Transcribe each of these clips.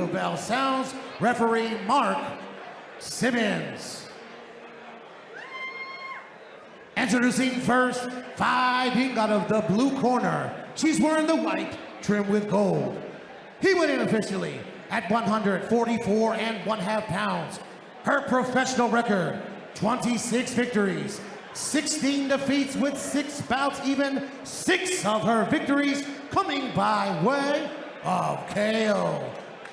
bell sounds, referee Mark Simmons. Introducing first, fighting out of the blue corner. She's wearing the white, trimmed with gold. He went in officially at 144 1/2 pounds. Her professional record, 26 victories, 16 defeats with 6 bouts, even 6 of her victories coming by way of KO.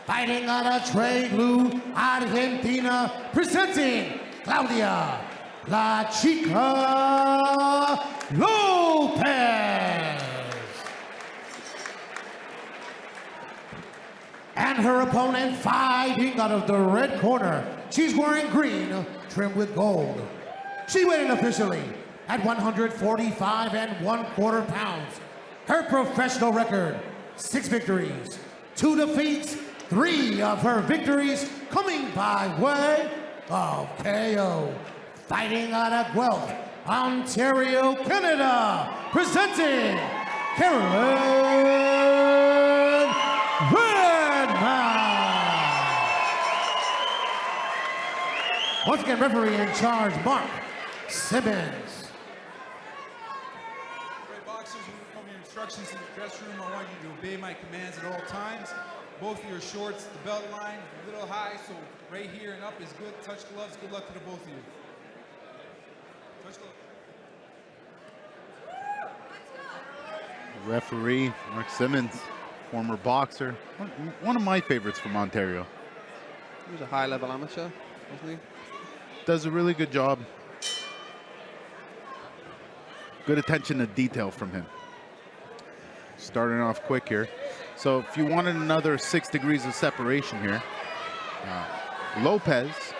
Fighting out of Trelew, Argentina, presenting Claudia La Chica Lopez. And her opponent fighting out of the red corner. She's wearing green, trimmed with gold. She weighed in officially at 145 1/4 pounds. Her professional record, 6 victories, 2 defeats, 3 of her victories coming by way of KO. Fighting out of Guelph, Ontario, Canada, presenting Carolyn Redmond. Once again, referee in charge, Mark Simmons. Right, boxers, when you come your instructions in the dress room, I want you to obey my commands at all times. Both of your shorts, the belt line, a little high, so right here and up is good. Touch gloves, good luck to the both of you. Touch gloves. Referee Mark Simmons, former boxer, one of my favorites from Ontario. He was a high-level amateur, wasn't he? Does a really good job. Good attention to detail from him. Starting off quick here. So if you wanted another 6 degrees of separation here, Lopez,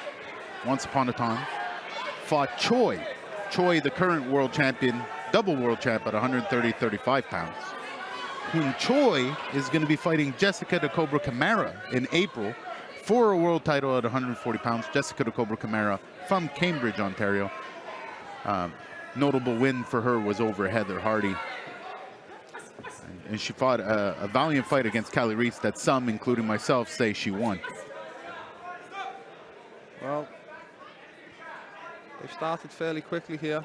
once upon a time, fought Choi. Choi, the current world champion, double world champ at 135 pounds. Whom Choi is going to be fighting Jessica the Cobra Camara in April for a world title at 140 pounds. Jessica the Cobra Camara from Cambridge, Ontario. Notable win for her was over Heather Hardy. And she fought a valiant fight against Callie Reese that some, including myself, say she won. Well, they've started fairly quickly here.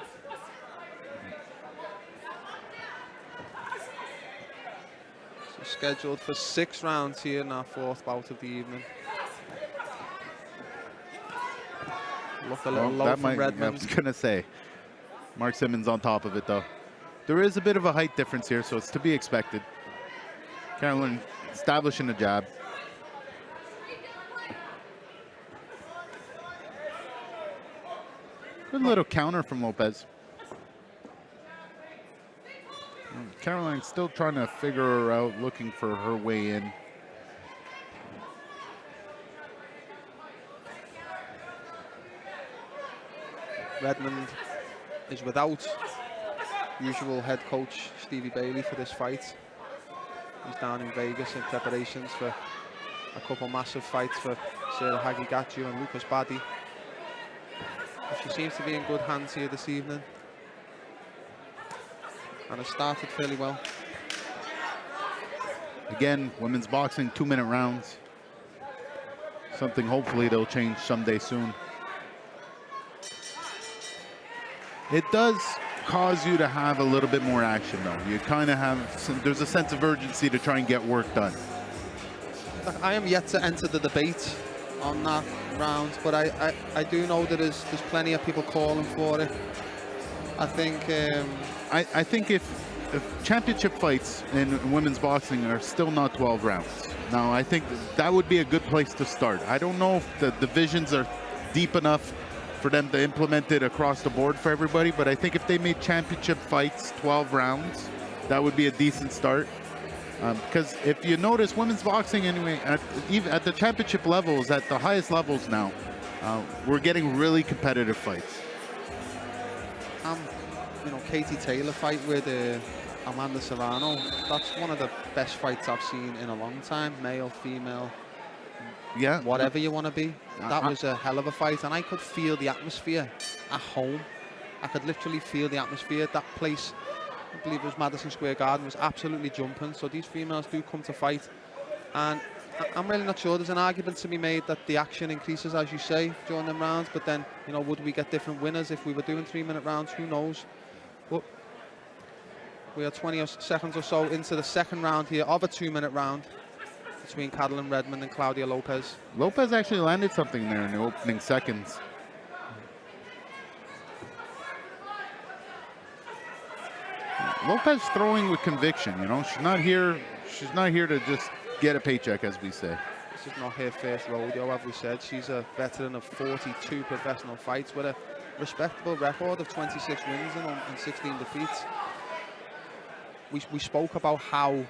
So scheduled for 6 rounds here in our 4th bout of the evening. Look a little low from Redmond. I was going to say, Mark Simmons on top of it, though. There is a bit of a height difference here, so it's to be expected. Carolyn establishing a jab. Good little counter from Lopez. Caroline's still trying to figure her out, looking for her way in. Redmond is without usual head coach Stevie Bailey for this fight. He's down in Vegas in preparations for a couple massive fights for Sarah Hagigachu and Lucas Baddy. But she seems to be in good hands here this evening. And has started fairly well. Again, women's boxing, 2-minute rounds. Something hopefully they'll change someday soon. It does cause you to have a little bit more action, though. You kind of have there's a sense of urgency to try and get work done. I am yet to enter the debate on that round, but I do know that there's plenty of people calling for it. I think I think if championship fights in women's boxing are still not 12 rounds. Now, I think that would be a good place to start. I don't know if the divisions are deep enough for them to implement it across the board for everybody, but I think if they made championship fights 12 rounds, that would be a decent start. Because if you notice, women's boxing anyway, even at the championship levels, at the highest levels now, we're getting really competitive fights. You know, Katie Taylor fight with Amanda Serrano, that's one of the best fights I've seen in a long time, male, female. Yeah, whatever you want to be. That was a hell of a fight, and I could feel the atmosphere at home. I could literally feel the atmosphere. That place, I believe it was Madison Square Garden, was absolutely jumping. So these females do come to fight, and I'm really not sure. There's an argument to be made that the action increases, as you say, during them rounds. But then, you know, would we get different winners if we were doing 3-minute rounds? Who knows? But we are 20 seconds or so into the second round here of a 2-minute round between Carolyn Redmond and Claudia Lopez. Lopez actually landed something there in the opening seconds. Lopez throwing with conviction, you know. She's not here to just get a paycheck, as we say. This is not her first rodeo, have we said. She's a veteran of 42 professional fights with a respectable record of 26 wins and 16 defeats. We spoke about how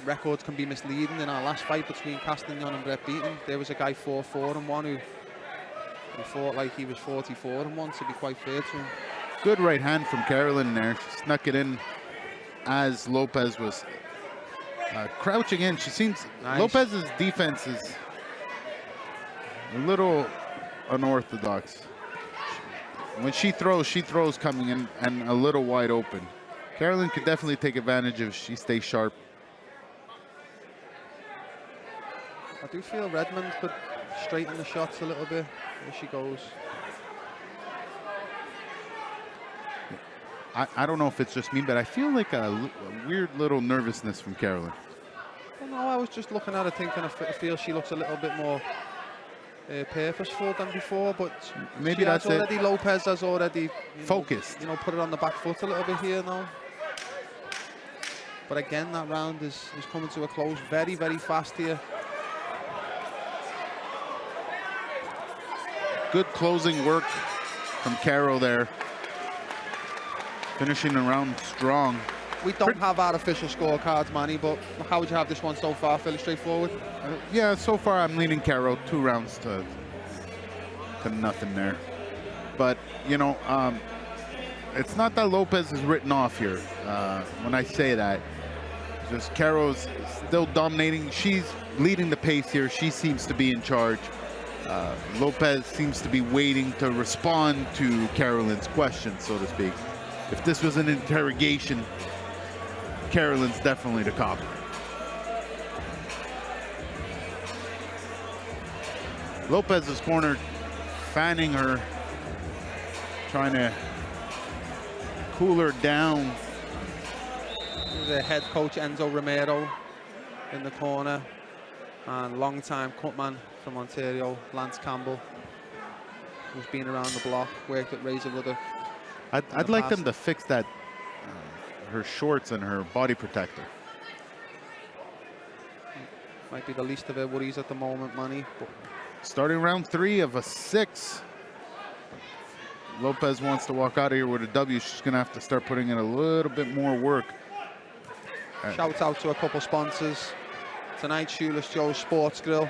records can be misleading in our last fight between Castagnon and Brett Beaton. There was a guy 4-4-1 who fought like he was 44-1, to be quite fair to him. Good right hand from Carolyn there. She snuck it in as Lopez was crouching in. She seems, nice. Lopez's defense is a little unorthodox. When she throws coming in and a little wide open. Carolyn could definitely take advantage if she stays sharp. I do feel Redmond could straighten the shots a little bit as she goes. I don't know if it's just me, but I feel like a weird little nervousness from Carolyn. Well, no, I was just looking at her thinking I feel she looks a little bit more purposeful than before, but maybe that's already it. Lopez has already focused. Put it on the back foot a little bit here now. But again, that round is coming to a close very, very fast here. Good closing work from Carol there. Finishing the round strong. We don't have artificial scorecards, Manny, but how would you have this one so far? Fairly straightforward? Yeah, so far I'm leaning Carol 2 rounds to nothing there. But, you know, it's not that Lopez is written off here. When I say that, just Carol's still dominating. She's leading the pace here. She seems to be in charge. Lopez seems to be waiting to respond to Carolyn's question, so to speak. If this was an interrogation, Carolyn's definitely the cop. Lopez is cornered, fanning her, trying to cool her down. The head coach Enzo Romero in the corner, and long-time cutman from Ontario, Lance Campbell, who's been around the block, worked at Razor Rudder. I'd like them to fix that, her shorts and her body protector. Might be the least of her worries at the moment, Manny. Starting round 3 of a 6. Lopez wants to walk out of here with a W. She's going to have to start putting in a little bit more work. Shout out to a couple sponsors. Tonight, Shoeless Joe's Sports Grill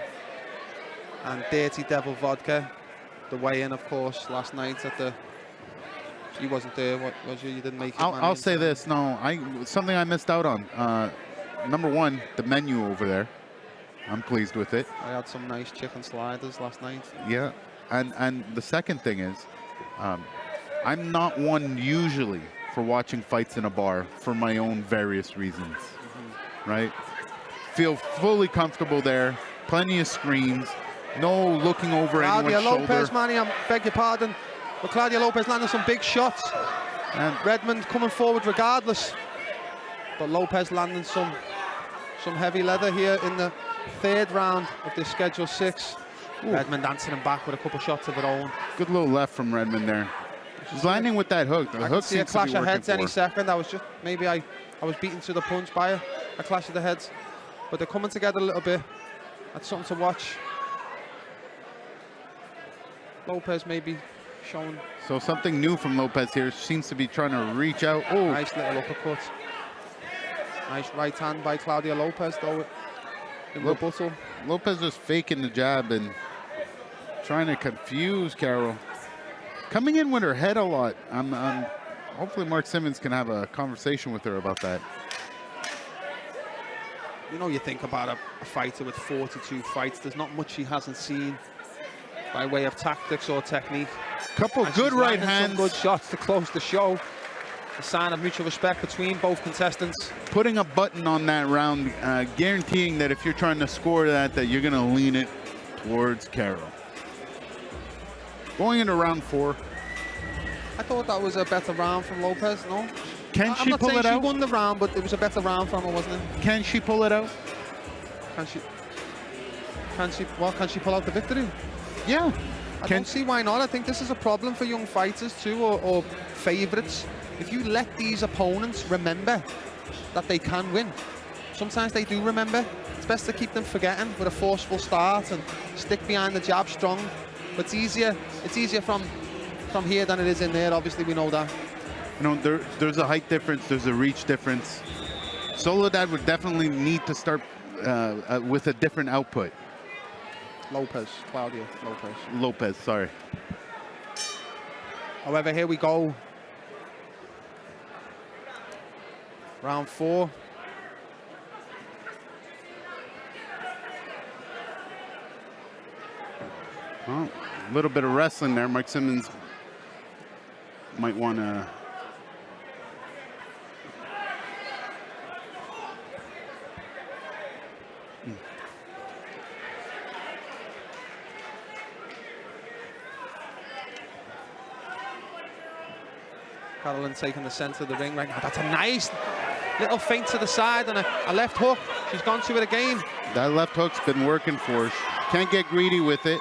and Dirty Devil Vodka. The weigh-in, of course, last night at the... You wasn't there, what was you? You didn't make it. I'll say this, no, something I missed out on. Number 1, the menu over there. I'm pleased with it. I had some nice chicken sliders last night. Yeah, and the second thing is, I'm not one usually for watching fights in a bar for my own various reasons, right? Feel fully comfortable there, plenty of screens, no looking over anyone's shoulder. Claudia Lopez, Manny, I beg your pardon. But Claudia Lopez landing some big shots. And Redmond coming forward regardless. But Lopez landing some heavy leather here in the 3rd round of this Schedule 6. Ooh. Redmond answering back with a couple shots of her own. Good little left from Redmond there. She's landing with that hook. The hook see a clash of heads any second. I was just, maybe I was beaten to the punch by a clash of the heads. But they're coming together a little bit. That's something to watch. Lopez maybe showing. So something new from Lopez here. She seems to be trying to reach out. Oh, nice little uppercut. Nice right hand by Claudia Lopez though. In rebuttal. Lopez just faking the jab and trying to confuse Carol. Coming in with her head a lot. Hopefully Mark Simmons can have a conversation with her about that. You know, you think about a fighter with 42 fights. There's not much she hasn't seen by way of tactics or technique. Couple good right hands. Some good shots to close the show. a sign of mutual respect between both contestants. Putting a button on that round, guaranteeing that if you're trying to score that you're going to lean it towards Carol. Going into round 4. I thought that was a better round from Lopez, no? Can she pull it out? She won the round, but it was a better round from her, wasn't it? Can she pull it out? Can she pull out the victory? Yeah. I don't see why not. I think this is a problem for young fighters too, or favourites. If you let these opponents remember that they can win, sometimes they do remember. It's best to keep them forgetting with a forceful start and stick behind the jab strong. But it's easier from here than it is in there. Obviously, we know that. You know, there's a height difference, there's a reach difference. Soledad would definitely need to start with a different output. Claudia Lopez, sorry. However, here we go. Round 4. Well, a little bit of wrestling there. Mike Simmons might want to... Carolyn taking the center of the ring right now. That's a nice little feint to the side and a left hook. She's gone to it again. That left hook's been working for her. Can't get greedy with it.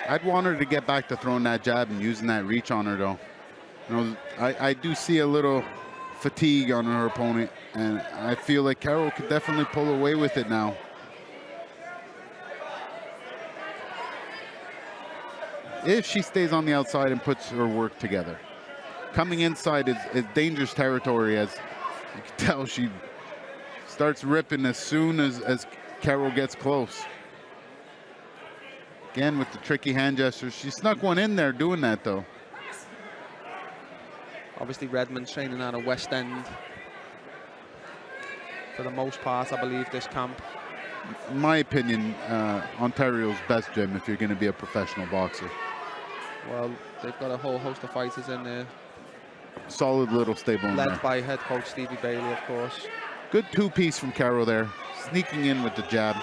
I'd want her to get back to throwing that jab and using that reach on her, though. You know, I do see a little fatigue on her opponent, and I feel like Carol could definitely pull away with it now. If she stays on the outside and puts her work together. Coming inside is dangerous territory, as you can tell she starts ripping as soon as Carol gets close. Again, with the tricky hand gestures. She snuck one in there doing that, though. Obviously, Redmond training out of West End. For the most part, I believe, this camp. In my opinion, Ontario's best gym if you're going to be a professional boxer. Well, they've got a whole host of fighters in there. Solid little stable in there. Led by head coach Stevie Bailey, of course. Good two-piece from Carol there. Sneaking in with the jab.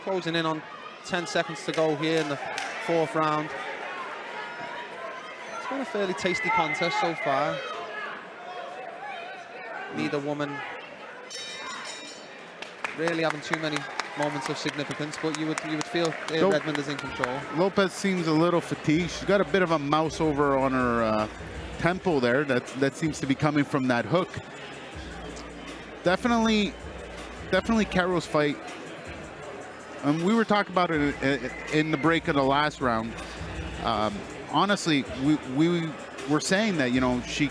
Closing in on 10 seconds to go here in the 4th round. It's been a fairly tasty contest so far. Neither woman really having too many moments of significance, but you would feel Redmond is in control. Lopez seems a little fatigued. She's got a bit of a mouse over on her temple there. That seems to be coming from that hook. Definitely Carol's fight. We were talking about it in the break of the last round. Honestly, we were saying that, you know, she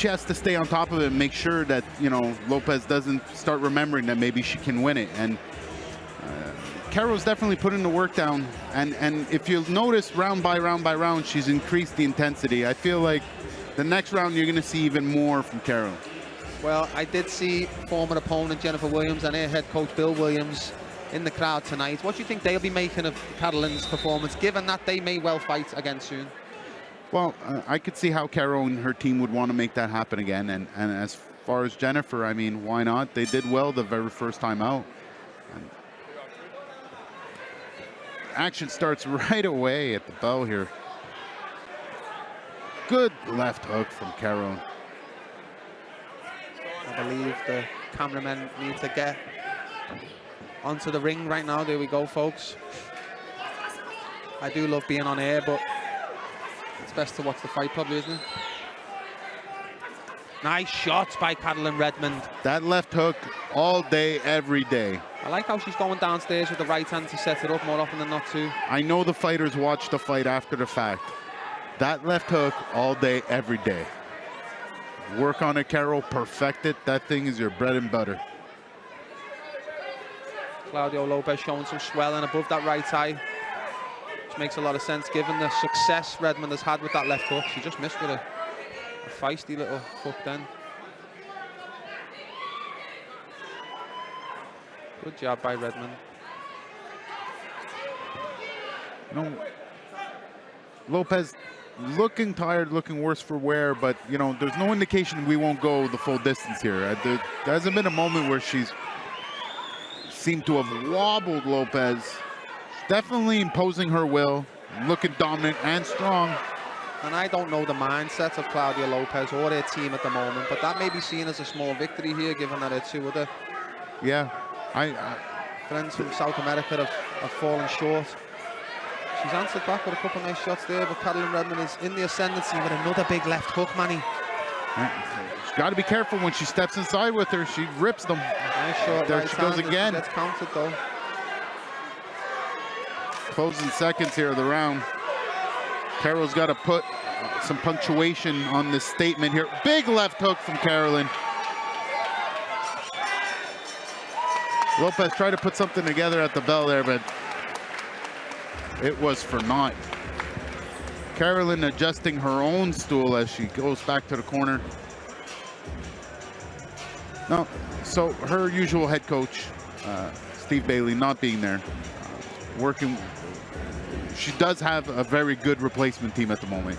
has to stay on top of it and make sure that, you know, Lopez doesn't start remembering that maybe she can win it. And Carol's definitely putting the work down. And if you'll notice, round by round, she's increased the intensity. I feel like the next round you're going to see even more from Carol. Well, I did see former opponent Jennifer Williams and her head coach Bill Williams in the crowd tonight. What do you think they'll be making of Carolyn's performance, given that they may well fight again soon? Well, I could see how Carol and her team would want to make that happen again. And as far as Jennifer, I mean, why not? They did well the very first time out. And action starts right away at the bell here. Good left hook from Carol. I believe the cameramen need to get onto the ring right now. There we go, folks. I do love being on air, but it's best to watch the fight, probably, isn't it? Nice shots by Carolyn Redmond. That left hook all day, every day. I like how she's going downstairs with the right hand to set it up more often than not, too. I know the fighters watch the fight after the fact. That left hook all day, every day. Work on it, Carol. Perfect it. That thing is your bread and butter. Claudia Lopez showing some swelling above that right eye, which makes a lot of sense given the success Redmond has had with that left hook. She just missed with a feisty little hook then. Good job by Redmond. You know, Lopez looking tired, looking worse for wear, but you know, there's no indication we won't go the full distance here. There hasn't been a moment where she's seemed to have wobbled Lopez. Definitely imposing her will, looking dominant and strong. And I don't know the mindset of Claudia Lopez or their team at the moment, but that may be seen as a small victory here, given that her two other friends from South America have fallen short. She's answered back with a couple of nice shots there, but Carolyn Redmond is in the ascendancy with another big left hook, Manny. She's got to be careful when she steps inside with her. She rips them. Nice shot. There right she goes again. Gets counted though. Closing seconds here of the round. Carol's got to put some punctuation on this statement here. Big left hook from Carolyn. Lopez tried to put something together at the bell there, but it was for naught. Carolyn adjusting her own stool as she goes back to the corner. No, so her usual head coach, Steve Bailey, not being there, working. She does have a very good replacement team at the moment.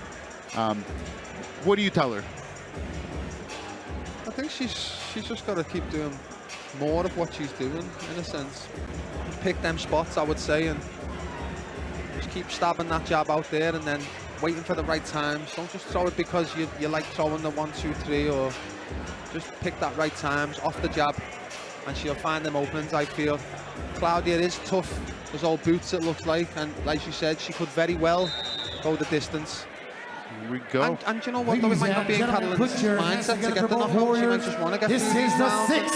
What do you tell her? I think she's just got to keep doing more of what she's doing, in a sense. Pick them spots, I would say, and just keep stabbing that jab out there and then waiting for the right times. Don't just throw it because you like throwing the 1, 2, 3, or just pick that right times off the jab and she'll find them openings, I feel. Claudia is tough. There's all boots, it looks like, and like you said, she could very well go the distance. Here we go. And you know what, though, it might not be in Carolyn's mindset to get the knockout. She might just want to get This is the 6th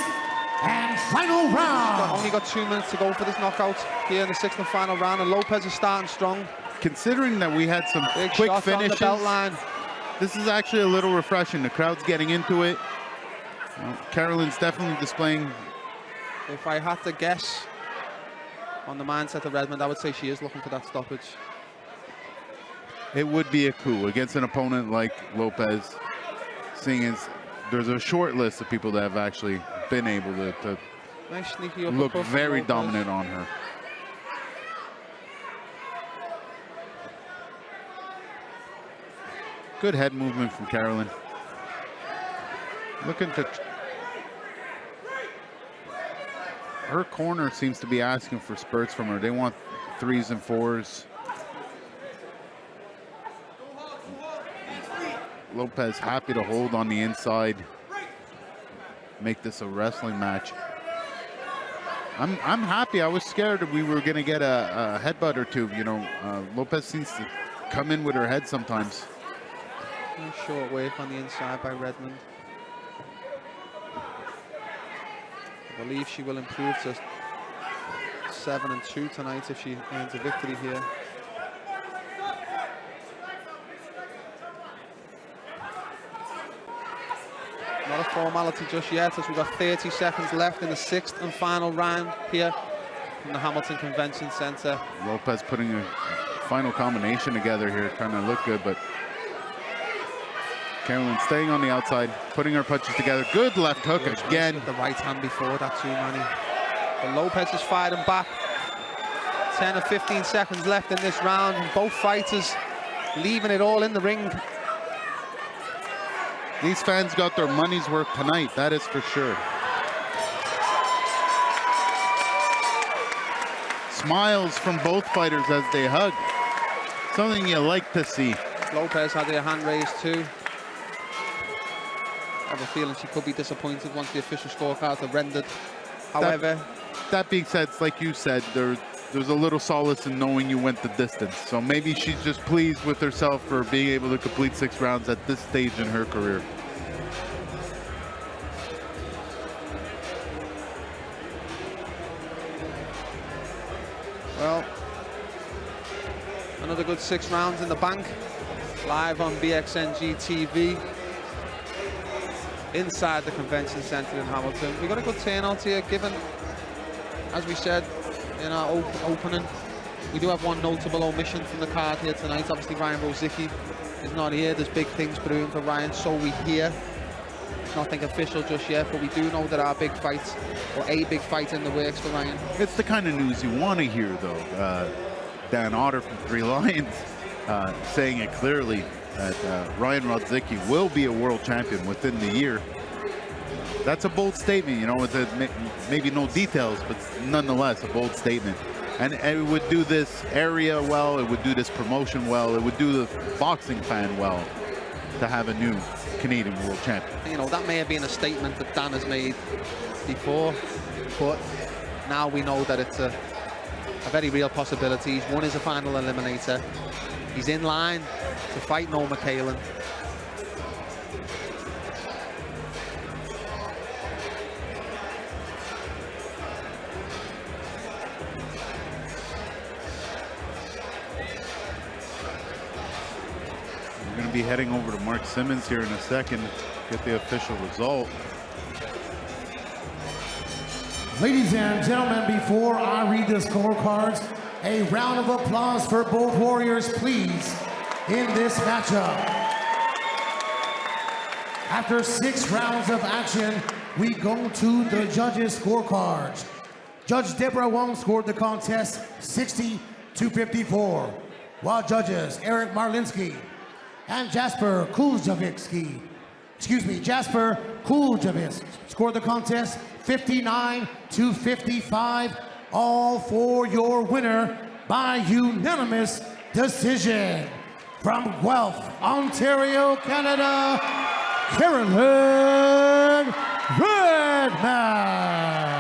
and final round. Only got 2 minutes to go for this knockout here in the 6th and final round, and Lopez is starting strong. Considering that we had some Big quick shots finishes, on the belt line. This is actually a little refreshing. The crowd's getting into it. Carolyn's definitely displaying. If I had to guess on the mindset of Redmond, I would say she is looking for that stoppage. It would be a coup against an opponent like Lopez, seeing as there's a short list of people that have actually been able to Nice sneaky look uppercut from very Lopez. dominant on her. Good head movement from Carolyn. Looking to... Her corner seems to be asking for spurts from her. They want 3s and 4s. Lopez happy to hold on the inside. Make this a wrestling match. I'm happy. I was scared that we were going to get a headbutt or two. You know, Lopez seems to come in with her head sometimes. Nice short wave on the inside by Redmond. I believe she will improve to 7-2 tonight if she earns a victory here. Not a formality just yet, as we've got 30 seconds left in the 6th and final round here from the Hamilton Convention Center. Lopez putting a final combination together here, trying to look good, but Carolyn staying on the outside, putting her punches together. Good left hook again. With the right hand before that too, Manny. But Lopez is fighting back. 10 or 15 seconds left in this round, and both fighters leaving it all in the ring. These fans got their money's worth tonight, that is for sure. Smiles from both fighters as they hug. Something you like to see. Lopez had their hand raised too. I have a feeling she could be disappointed once the official scorecards are rendered. However, that being said, like you said, there's a little solace in knowing you went the distance. So maybe she's just pleased with herself for being able to complete 6 rounds at this stage in her career. well, another good 6 rounds in the bank. Live on BXNG TV. Inside the convention center in Hamilton. We got a good turnout here, given, as we said in our opening, we do have one notable omission from the card here tonight. Obviously, Ryan Rosicki is not here. There's big things brewing for Ryan, so we hear. Nothing official just yet, but we do know there are big fights, or a big fight in the works for Ryan. It's the kind of news you want to hear, though. Dan Otter from Three Lions saying it clearly that Ryan Rodzicki will be a world champion within the year. That's a bold statement, you know, with maybe no details, but nonetheless a bold statement. And it would do this area well, it would do this promotion well, it would do the boxing fan well to have a new Canadian world champion. You know, that may have been a statement that Dan has made before, but now we know that it's a very real possibility. He's won as a final eliminator. He's in line to fight Noel McHalen. We're going to be heading over to Mark Simmons here in a second, get the official result. Ladies and gentlemen, before I read the scorecards, a round of applause for both warriors, please, in this matchup. After 6 rounds of action, we go to the judges' scorecards. Judge Deborah Wong scored the contest 60-54, while judges Eric Marlinski and Jasper Kuljavicki scored the contest 59-55, all for your winner by unanimous decision. From Guelph, Ontario, Canada, Carolyn Redmond.